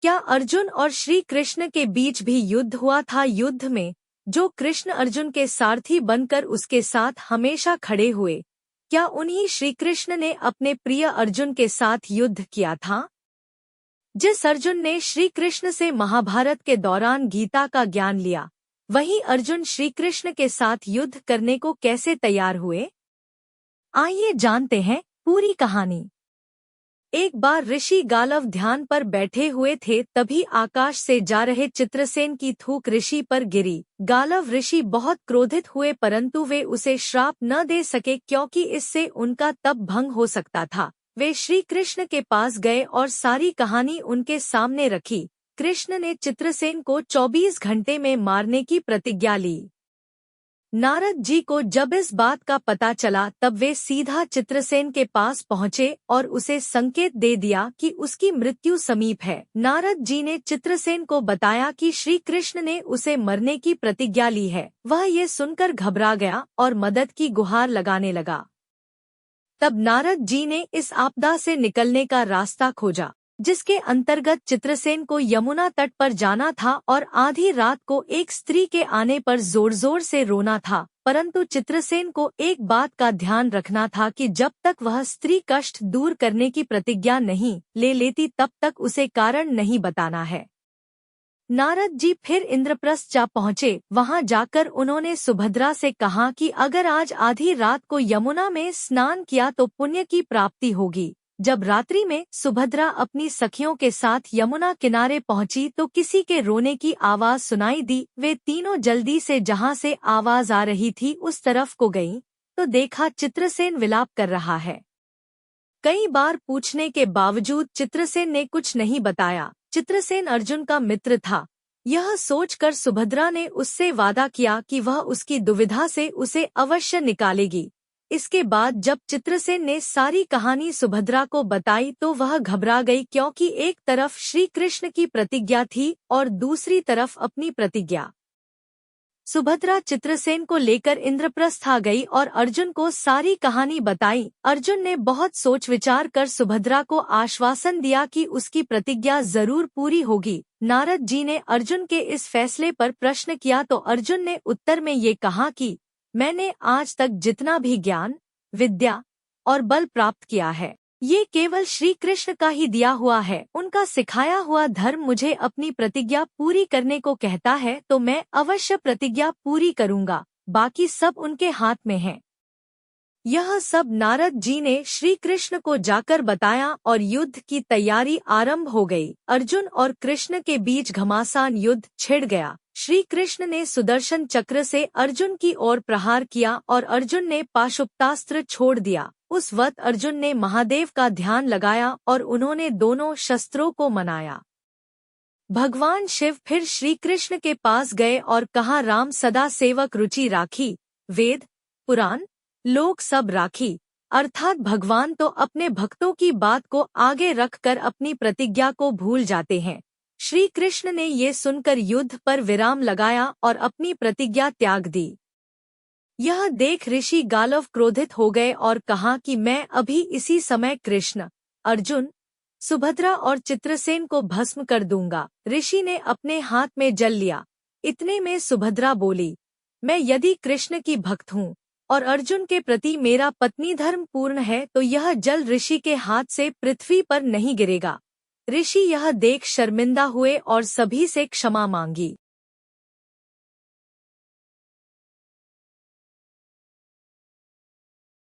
क्या अर्जुन और श्री कृष्ण के बीच भी युद्ध हुआ था? युद्ध में जो कृष्ण अर्जुन के सारथी बनकर उसके साथ हमेशा खड़े हुए, क्या उन्हीं श्री कृष्ण ने अपने प्रिय अर्जुन के साथ युद्ध किया था? जिस अर्जुन ने श्री कृष्ण से महाभारत के दौरान गीता का ज्ञान लिया, वही अर्जुन श्री कृष्ण के साथ युद्ध करने को कैसे तैयार हुए? आइए जानते हैं पूरी कहानी। एक बार ऋषि गालव ध्यान पर बैठे हुए थे, तभी आकाश से जा रहे चित्रसेन की थूक ऋषि पर गिरी। गालव ऋषि बहुत क्रोधित हुए, परंतु वे उसे श्राप न दे सके क्योंकि इससे उनका तप भंग हो सकता था। वे श्री कृष्ण के पास गए और सारी कहानी उनके सामने रखी। कृष्ण ने चित्रसेन को 24 घंटे में मारने की प्रतिज्ञा ली। नारद जी को जब इस बात का पता चला, तब वे सीधा चित्रसेन के पास पहुँचे और उसे संकेत दे दिया कि उसकी मृत्यु समीप है। नारद जी ने चित्रसेन को बताया कि श्री कृष्ण ने उसे मरने की प्रतिज्ञा ली है। वह ये सुनकर घबरा गया और मदद की गुहार लगाने लगा। तब नारद जी ने इस आपदा से निकलने का रास्ता खोजा, जिसके अंतर्गत चित्रसेन को यमुना तट पर जाना था और आधी रात को एक स्त्री के आने पर जोर जोर से रोना था। परंतु चित्रसेन को एक बात का ध्यान रखना था कि जब तक वह स्त्री कष्ट दूर करने की प्रतिज्ञा नहीं ले लेती, तब तक उसे कारण नहीं बताना है। नारद जी फिर इंद्रप्रस्थ जा पहुँचे। वहां जाकर उन्होंने सुभद्रा से कहा कि अगर आज आधी रात को यमुना में स्नान किया तो पुण्य की प्राप्ति होगी। जब रात्रि में सुभद्रा अपनी सखियों के साथ यमुना किनारे पहुंची तो किसी के रोने की आवाज सुनाई दी। वे तीनों जल्दी से जहां से आवाज आ रही थी उस तरफ को गईं, तो देखा चित्रसेन विलाप कर रहा है। कई बार पूछने के बावजूद चित्रसेन ने कुछ नहीं बताया। चित्रसेन अर्जुन का मित्र था। यह सोचकर सुभद्रा ने उससे वादा किया कि वह उसकी दुविधा से उसे अवश्य निकालेगी। इसके बाद जब चित्रसेन ने सारी कहानी सुभद्रा को बताई तो वह घबरा गई, क्योंकि एक तरफ श्री कृष्ण की प्रतिज्ञा थी और दूसरी तरफ अपनी प्रतिज्ञा। सुभद्रा चित्रसेन को लेकर इंद्रप्रस्थ आ गई और अर्जुन को सारी कहानी बताई। अर्जुन ने बहुत सोच विचार कर सुभद्रा को आश्वासन दिया कि उसकी प्रतिज्ञा जरूर पूरी होगी। नारद जी ने अर्जुन के इस फैसले पर प्रश्न किया तो अर्जुन ने उत्तर में ये कहा कि मैंने आज तक जितना भी ज्ञान, विद्या और बल प्राप्त किया है, ये केवल श्री कृष्ण का ही दिया हुआ है। उनका सिखाया हुआ धर्म मुझे अपनी प्रतिज्ञा पूरी करने को कहता है, तो मैं अवश्य प्रतिज्ञा पूरी करूंगा। बाकी सब उनके हाथ में है। यह सब नारद जी ने श्री कृष्ण को जाकर बताया और युद्ध की तैयारी आरंभ हो गई। अर्जुन और कृष्ण के बीच घमासान युद्ध छिड़ गया। श्री कृष्ण ने सुदर्शन चक्र से अर्जुन की ओर प्रहार किया और अर्जुन ने पाशुपतास्त्र छोड़ दिया। उस वक्त अर्जुन ने महादेव का ध्यान लगाया और उन्होंने दोनों शस्त्रों को मनाया। भगवान शिव फिर श्री कृष्ण के पास गए और कहा, राम सदा सेवक रुचि राखी, वेद पुराण लोक सब राखी। अर्थात भगवान तो अपने भक्तों की बात को आगे रखकर अपनी प्रतिज्ञा को भूल जाते हैं। श्री कृष्ण ने ये सुनकर युद्ध पर विराम लगाया और अपनी प्रतिज्ञा त्याग दी। यह देख ऋषि गालव क्रोधित हो गए और कहा कि मैं अभी इसी समय कृष्ण, अर्जुन, सुभद्रा और चित्रसेन को भस्म कर दूंगा। ऋषि ने अपने हाथ में जल लिया। इतने में सुभद्रा बोली, मैं यदि कृष्ण की भक्त हूँ और अर्जुन के प्रति मेरा पत्नी धर्म पूर्ण है, तो यह जल ऋषि के हाथ से पृथ्वी पर नहीं गिरेगा। ऋषि यह देख शर्मिंदा हुए और सभी से क्षमा मांगी।